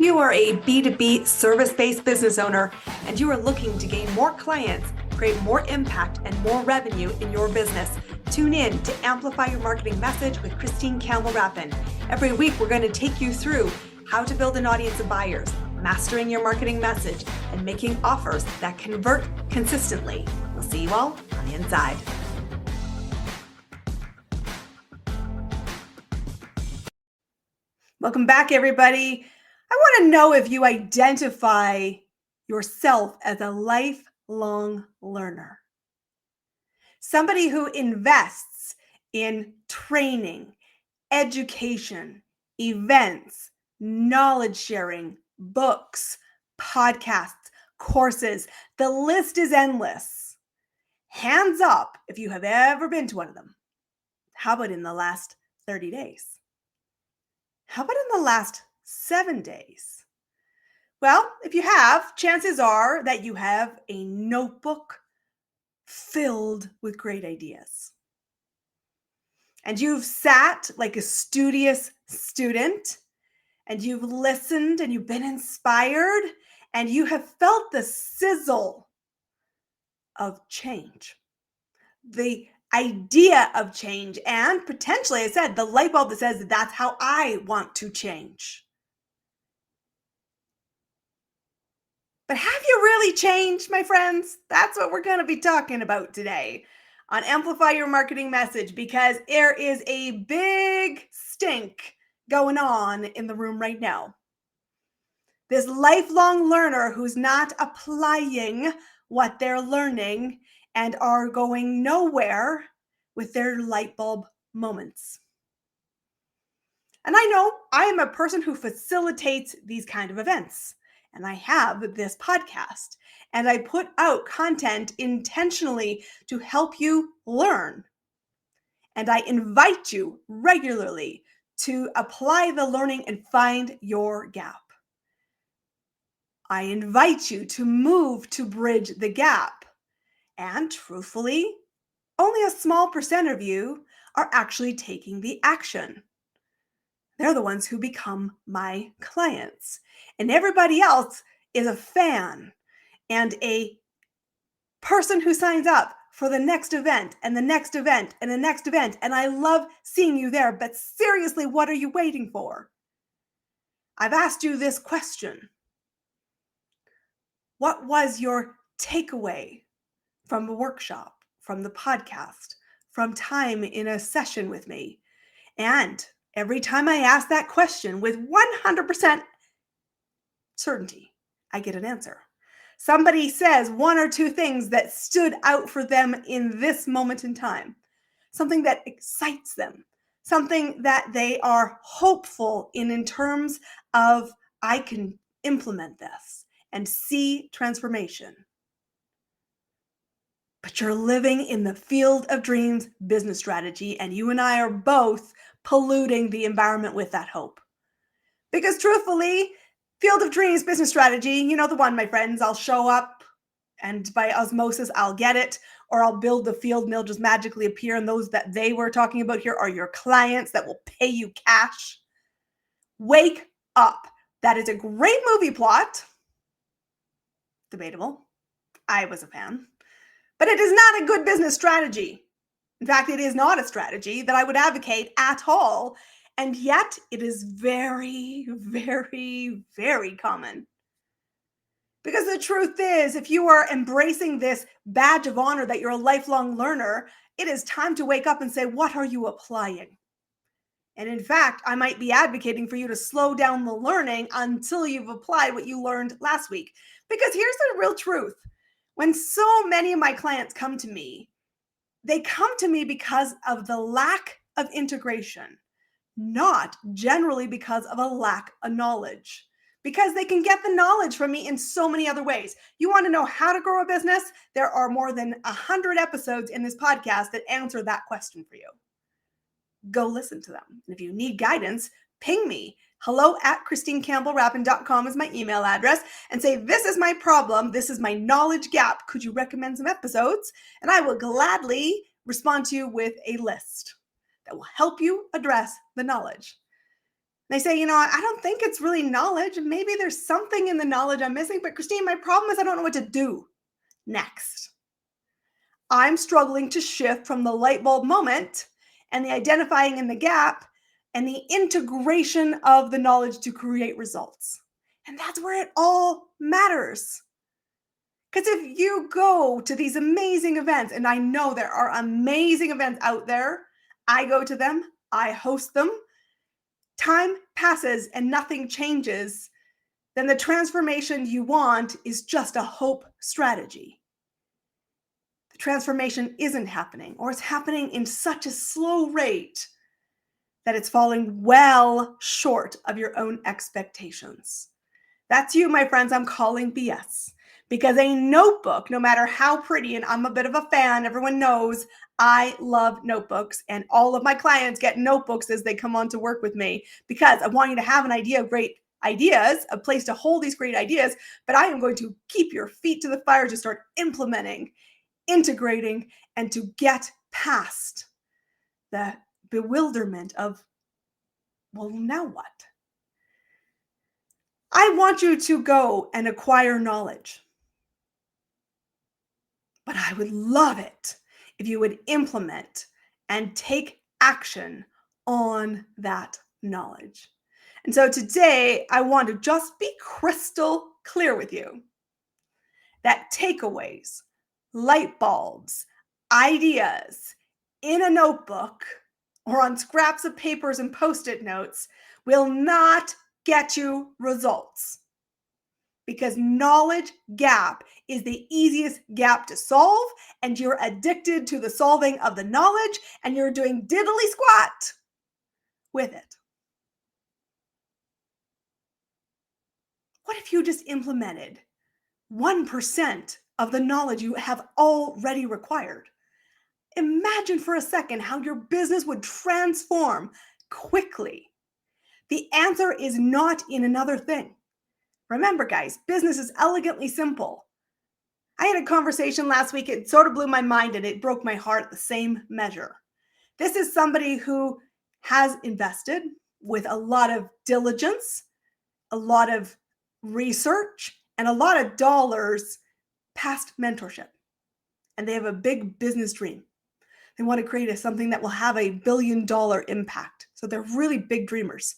You are a B2B service-based business owner and you are looking to gain more clients, create more impact and more revenue in your business. Tune in to Amplify Your Marketing Message with Campbell Rapin. Every week, we're going to take you through how to build an audience of buyers, mastering your marketing message, and making offers that convert consistently. We'll see you all on the inside. Welcome back, everybody. I want to know if you identify yourself as a lifelong learner. Somebody who invests in training, education, events, knowledge sharing, books, podcasts, courses. The list is endless. Hands up if you have ever been to one of them. How about in the last 30 days? How about in the last 7 days? Well, if you have, chances are that you have a notebook filled with great ideas. And you've sat like a studious student, and you've listened, and you've been inspired, and you have felt the sizzle of change, the idea of change, and potentially, I said, the light bulb that says that's how I want to change. But have you really changed, my friends? That's what we're going to be talking about today on Amplify Your Marketing Message, because there is a big stink going on in the room right now. This lifelong learner who's not applying what they're learning and are going nowhere with their light bulb moments. And I know I am a person who facilitates these kind of events. And I have this podcast, and I put out content intentionally to help you learn. And I invite you regularly to apply the learning and find your gap. I invite you to move to bridge the gap. And truthfully, only a small percent of you are actually taking the action. They're the ones who become my clients. And everybody else is a fan and a person who signs up for the next event and the next event and the next event. And I love seeing you there. But seriously, what are you waiting for? I've asked you this question. What was your takeaway from the workshop, from the podcast, from time in a session with me? And every time I ask that question with 100% certainty, I get an answer. Somebody says one or two things that stood out for them in this moment in time, something that excites them, something that they are hopeful in terms of, I can implement this and see transformation. But you're living in the field of dreams business strategy, and you and I are both polluting the environment with that hope. Because truthfully, field of dreams business strategy, you know the one, my friends. I'll show up and by osmosis, I'll get it, or I'll build the field and they'll just magically appear. And those that they were talking about here are your clients that will pay you cash. Wake up. That is a great movie plot. Debatable. I was a fan. But it is not a good business strategy. In fact, it is not a strategy that I would advocate at all. And yet it is very, very, very common. Because the truth is, if you are embracing this badge of honor that you're a lifelong learner, it is time to wake up and say, what are you applying? And in fact, I might be advocating for you to slow down the learning until you've applied what you learned last week. Because here's the real truth. When so many of my clients come to me, they come to me because of the lack of integration, not generally because of a lack of knowledge. Because they can get the knowledge from me in so many other ways. You want to know how to grow a business? There are more than 100 episodes in this podcast that answer that question for you. Go listen to them. And if you need guidance, ping me. hello@ChristineCampbellRapin.com is my email address, and say, this is my problem. This is my knowledge gap. Could you recommend some episodes? And I will gladly respond to you with a list that will help you address the knowledge. They say, I don't think it's really knowledge. Maybe there's something in the knowledge I'm missing. But Christine, my problem is I don't know what to do next. I'm struggling to shift from the light bulb moment and the identifying in the gap and the integration of the knowledge to create results. And that's where it all matters. Because if you go to these amazing events, and I know there are amazing events out there, I go to them, I host them, time passes and nothing changes, then the transformation you want is just a hope strategy. The transformation isn't happening, or it's happening in such a slow rate that it's falling well short of your own expectations. That's you, my friends. I'm calling BS. Because a notebook, no matter how pretty, and I'm a bit of a fan, everyone knows I love notebooks, and all of my clients get notebooks as they come on to work with me because I want you to have an idea of great ideas, a place to hold these great ideas, but I am going to keep your feet to the fire to start implementing, integrating, and to get past the bewilderment of, well, now what? I want you to go and acquire knowledge. But I would love it if you would implement and take action on that knowledge. And so today, I want to just be crystal clear with you that takeaways, light bulbs, ideas in a notebook or on scraps of papers and post-it notes will not get you results. Because knowledge gap is the easiest gap to solve, and you're addicted to the solving of the knowledge, and you're doing diddly squat with it. What if you just implemented 1% of the knowledge you have already required? Imagine for a second how your business would transform quickly. The answer is not in another thing. Remember, guys, business is elegantly simple. I had a conversation last week. It sort of blew my mind and it broke my heart at the same measure. This is somebody who has invested with a lot of diligence, a lot of research, and a lot of dollars past mentorship. And they have a big business dream. They want to create something that will have $1 billion impact. So they're really big dreamers.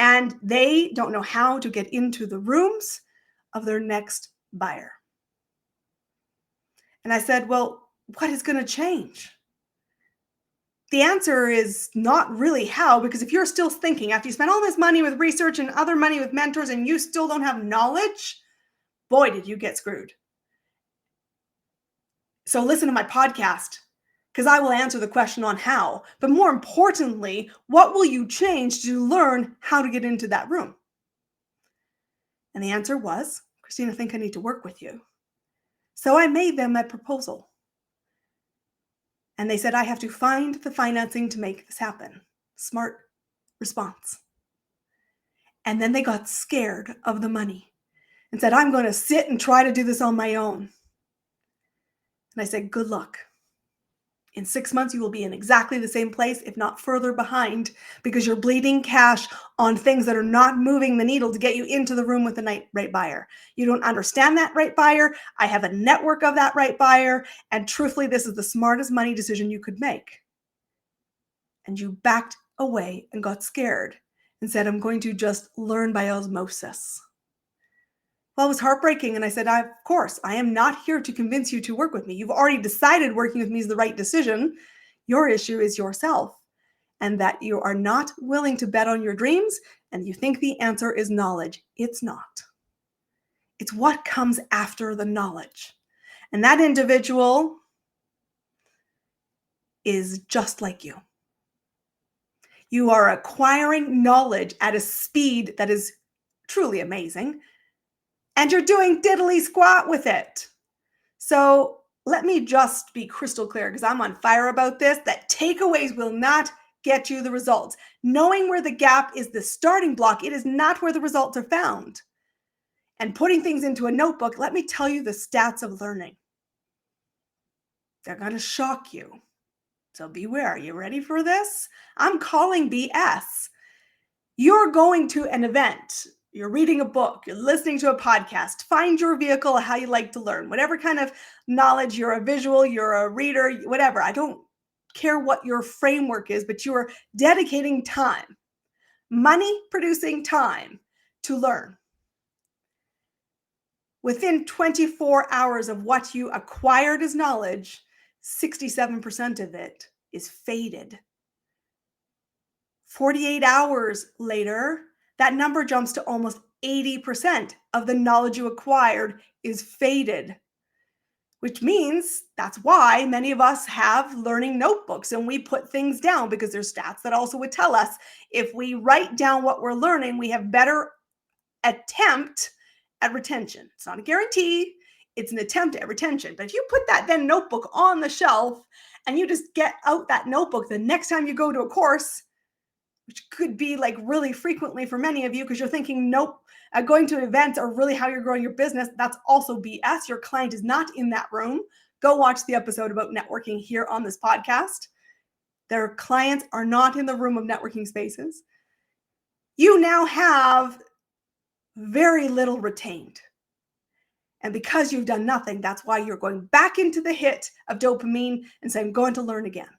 And they don't know how to get into the rooms of their next buyer. And I said, well, what is going to change? The answer is not really how, because if you're still thinking after you spend all this money with research and other money with mentors and you still don't have knowledge, boy, did you get screwed. So listen to my podcast, because I will answer the question on how. But more importantly, what will you change to learn how to get into that room? And the answer was, Christine, I think I need to work with you. So I made them a proposal. And they said, I have to find the financing to make this happen. Smart response. And then they got scared of the money and said, I'm going to sit and try to do this on my own. And I said, good luck. In 6 months, you will be in exactly the same place, if not further behind, because you're bleeding cash on things that are not moving the needle to get you into the room with the right buyer. You don't understand that right buyer. I have a network of that right buyer. And truthfully, this is the smartest money decision you could make. And you backed away and got scared and said, I'm going to just learn by osmosis. Well, it was heartbreaking. And I said, of course, I am not here to convince you to work with me. You've already decided working with me is the right decision. Your issue is yourself, and that you are not willing to bet on your dreams, and you think the answer is knowledge. It's not. It's what comes after the knowledge. And that individual is just like you. You are acquiring knowledge at a speed that is truly amazing. And you're doing diddly squat with it. So let me just be crystal clear, because I'm on fire about this, that takeaways will not get you the results. Knowing where the gap is the starting block, it is not where the results are found. And putting things into a notebook, let me tell you the stats of learning. They're going to shock you. So beware. Are you ready for this? I'm calling BS. You're going to an event, you're reading a book, you're listening to a podcast, find your vehicle, how you like to learn, whatever kind of knowledge, you're a visual, you're a reader, whatever. I don't care what your framework is, but you are dedicating time, money producing time to learn. Within 24 hours of what you acquired as knowledge, 67% of it is faded. 48 hours later, that number jumps to almost 80% of the knowledge you acquired is faded, which means that's why many of us have learning notebooks and we put things down, because there's stats that also would tell us if we write down what we're learning, we have better attempt at retention. It's not a guarantee, it's an attempt at retention. But if you put that then notebook on the shelf and you just get out that notebook the next time you go to a course, which could be like really frequently for many of you because you're thinking, nope, going to events are really how you're growing your business. That's also BS. Your client is not in that room. Go watch the episode about networking here on this podcast. Their clients are not in the room of networking spaces. You now have very little retained. And because you've done nothing, that's why you're going back into the hit of dopamine and saying, I'm going to learn again.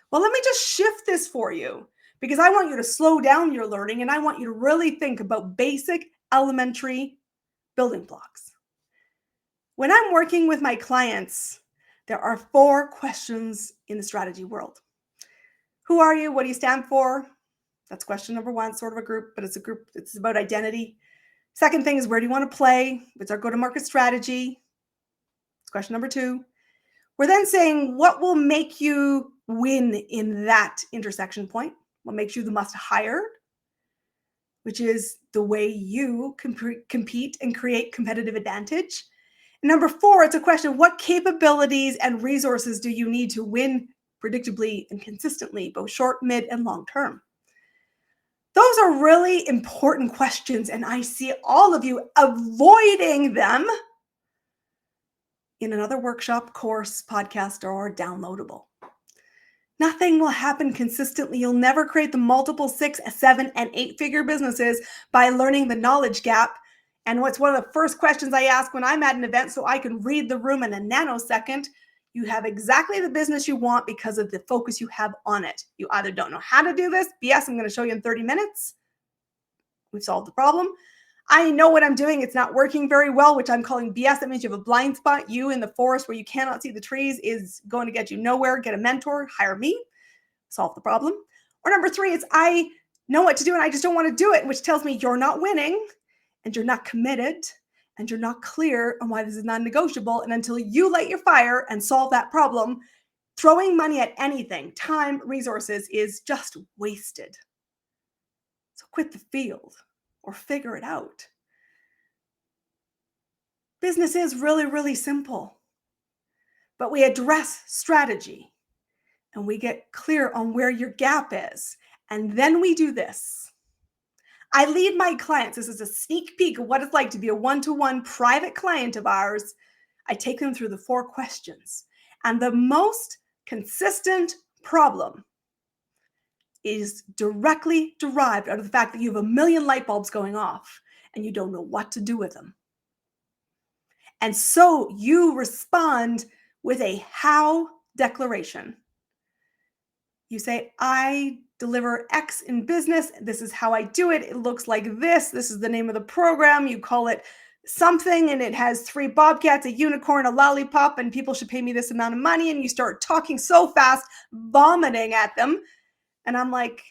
Well, let me just shift this for you, because I want you to slow down your learning and I want you to really think about basic elementary building blocks. When I'm working with my clients, there are 4 questions in the strategy world. Who are you? What do you stand for? That's question number 1, sort of a group, but it's a group. It's about identity. Second thing is, where do you want to play? It's our go-to-market strategy. It's question number 2. We're then saying, what will make you win in that intersection point? What makes you the must hire, which is the way you compete and create competitive advantage. And number 4, it's a question of what capabilities and resources do you need to win predictably and consistently, both short, mid, and long term. Those are really important questions, and I see all of you avoiding them in another workshop, course, podcast, or downloadable. Nothing will happen consistently. You'll never create the multiple 6, 7, and 8-figure businesses by learning the knowledge gap. And what's one of the first questions I ask when I'm at an event so I can read the room in a nanosecond? You have exactly the business you want because of the focus you have on it. You either don't know how to do this. BS, I'm going to show you in 30 minutes. We've solved the problem. I know what I'm doing. It's not working very well, which I'm calling BS. That means you have a blind spot. You in the forest where you cannot see the trees is going to get you nowhere. Get a mentor, hire me, solve the problem. Or number 3, it's I know what to do and I just don't want to do it, which tells me you're not winning and you're not committed and you're not clear on why this is non-negotiable. And until you light your fire and solve that problem, throwing money at anything, time, resources, is just wasted. So quit the field or figure it out. Business is really, really simple, but we address strategy and we get clear on where your gap is. And then we do this. I lead my clients. This is a sneak peek of what it's like to be a one-to-one private client of ours. I take them through the 4 questions. And the most consistent problem is directly derived out of the fact that you have a million light bulbs going off and you don't know what to do with them. And so you respond with a how declaration. You say, I deliver X in business. This is how I do it. It looks like this. This is the name of the program. You call it something and it has 3 bobcats, a unicorn, a lollipop, and people should pay me this amount of money. And you start talking so fast, vomiting at them. And I'm like,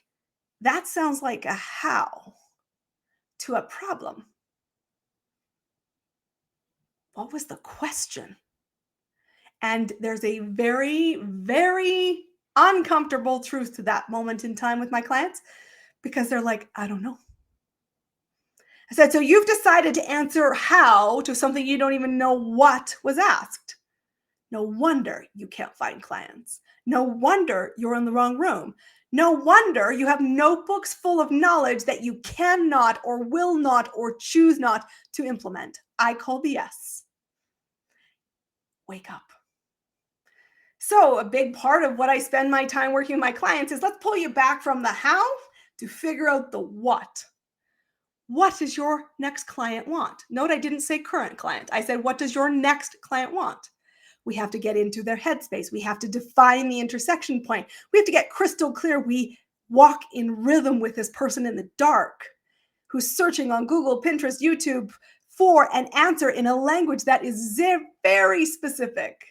that sounds like a how to a problem. What was the question? And there's a very, very uncomfortable truth to that moment in time with my clients, because they're like, I don't know. I said, so you've decided to answer how to something you don't even know what was asked. No wonder you can't find clients. No wonder you're in the wrong room. No wonder you have notebooks full of knowledge that you cannot or will not or choose not to implement. I call BS. Wake up. So a big part of what I spend my time working with my clients is let's pull you back from the how to figure out the what. What does your next client want? Note I didn't say current client. I said, what does your next client want? We have to get into their headspace. We have to define the intersection point. We have to get crystal clear. We walk in rhythm with this person in the dark who's searching on Google, Pinterest, YouTube for an answer in a language that is very specific.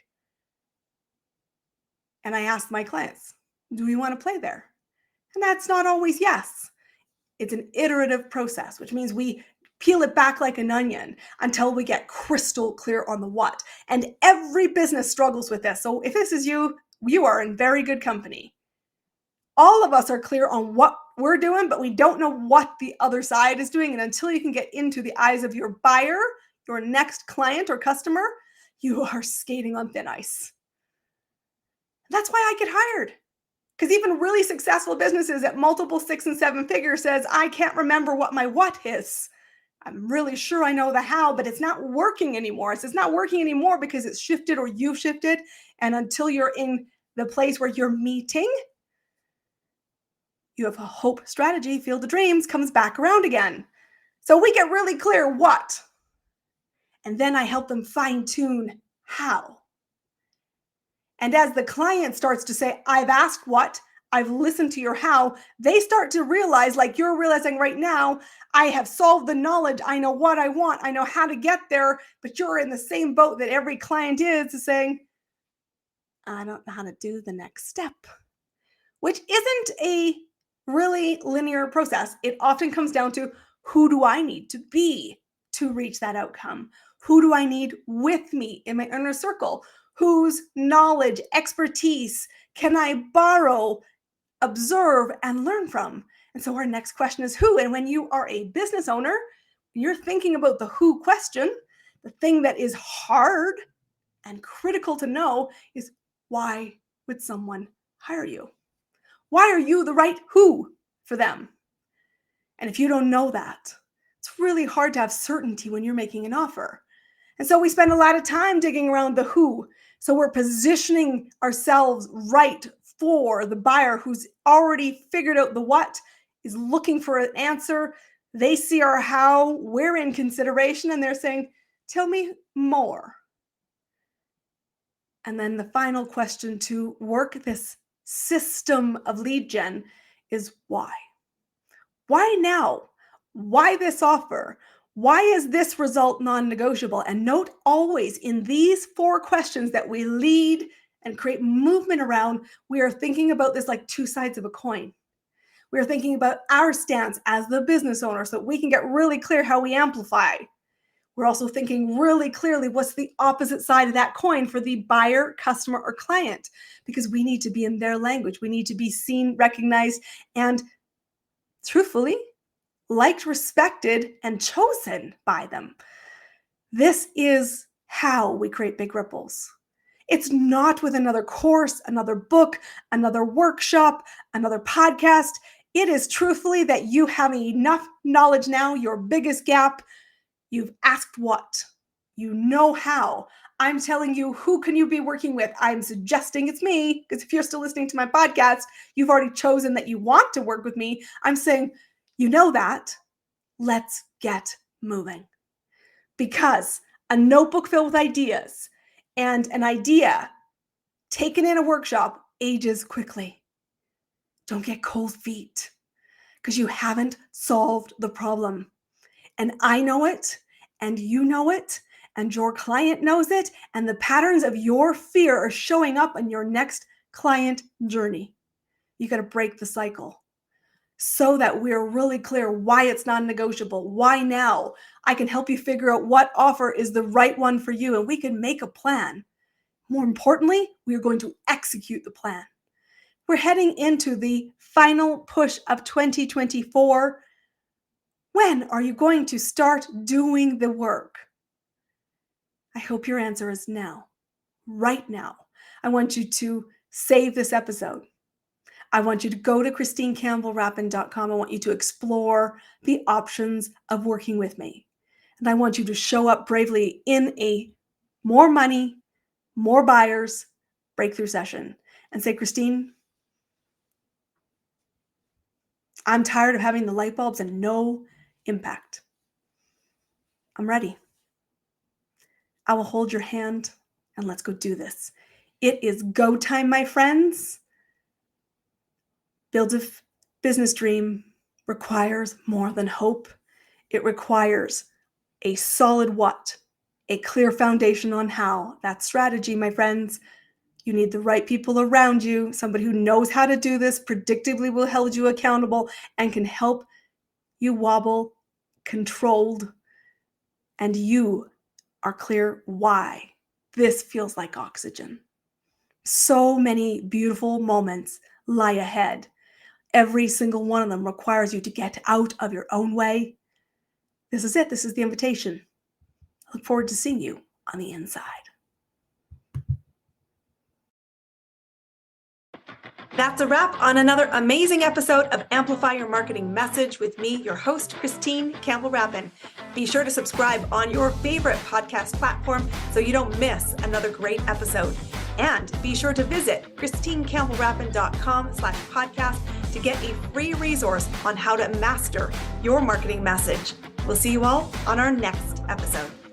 And I ask my clients, do we want to play there? And that's not always yes. It's an iterative process, which means we peel it back like an onion until we get crystal clear on the what. And every business struggles with this. So if this is you, you are in very good company. All of us are clear on what we're doing, but we don't know what the other side is doing. And until you can get into the eyes of your buyer, your next client or customer, you are skating on thin ice. That's why I get hired. Because even really successful businesses at multiple 6 and 7 figures says, I can't remember what my what is. I'm really sure I know the how, but it's not working anymore. It's not working anymore because it's shifted or you've shifted. And until you're in the place where you're meeting, you have a hope strategy, field of dreams comes back around again. So we get really clear what. And then I help them fine tune how. And as the client starts to say, I've asked what, I've listened to your how, they start to realize, like you're realizing right now, I have solved the knowledge. I know what I want. I know how to get there. But you're in the same boat that every client is saying, I don't know how to do the next step, which isn't a really linear process. It often comes down to who do I need to be to reach that outcome? Who do I need with me in my inner circle? Whose knowledge, expertise can I borrow, observe, and learn from? And so our next question is who? And when you are a business owner, you're thinking about the who question, the thing that is hard and critical to know is why would someone hire you? Why are you the right who for them? And if you don't know that, it's really hard to have certainty when you're making an offer. And so we spend a lot of time digging around the who. So we're positioning ourselves right for the buyer who's already figured out the what, is looking for an answer. They see our how, we're in consideration, and they're saying, tell me more. And then the final question to work this system of lead gen is why? Why now? Why this offer? Why is this result non-negotiable? And note always in these 4 questions that we lead and create movement around, we are thinking about this like 2 sides of a coin. We are thinking about our stance as the business owner so that we can get really clear how we amplify. We're also thinking really clearly what's the opposite side of that coin for the buyer, customer, or client, because we need to be in their language. We need to be seen, recognized, and truthfully, liked, respected, and chosen by them. This is how we create big ripples. It's not with another course, another book, another workshop, another podcast. It is truthfully that you have enough knowledge now, your biggest gap. You've asked what. You know how. I'm telling you, who can you be working with? I'm suggesting it's me, because if you're still listening to my podcast, you've already chosen that you want to work with me. I'm saying, you know that. Let's get moving. Because a notebook filled with ideas and an idea taken in a workshop ages quickly. Don't get cold feet because you haven't solved the problem. And I know it, and you know it, and your client knows it, and the patterns of your fear are showing up in your next client journey. You got to break the cycle so that we're really clear why it's non-negotiable, why now. I can help you figure out what offer is the right one for you, and we can make a plan. More importantly, we are going to execute the plan. We're heading into the final push of 2024. When are you going to start doing the work? I hope your answer is now, right now. I want you to save this episode. I want you to go to ChristineCampbellRapin.com. I want you to explore the options of working with me. And I want you to show up bravely in a more money, more buyers breakthrough session and say, Christine, I'm tired of having the light bulbs and no impact. I'm ready. I will hold your hand and let's go do this. It is go time, my friends. Build a business dream requires more than hope. It requires a solid what, a clear foundation on how. That strategy, my friends. You need the right people around you, somebody who knows how to do this, predictably will hold you accountable, and can help you wobble, controlled, and you are clear why this feels like oxygen. So many beautiful moments lie ahead. Every single one of them requires you to get out of your own way. This is it. This is the invitation. I look forward to seeing you on the inside. That's a wrap on another amazing episode of Amplify Your Marketing Message with me, your host, Christine Campbell Rapin. Be sure to subscribe on your favorite podcast platform so you don't miss another great episode. And be sure to visit christinecampbellrapin.com/podcast to get a free resource on how to master your marketing message. We'll see you all on our next episode.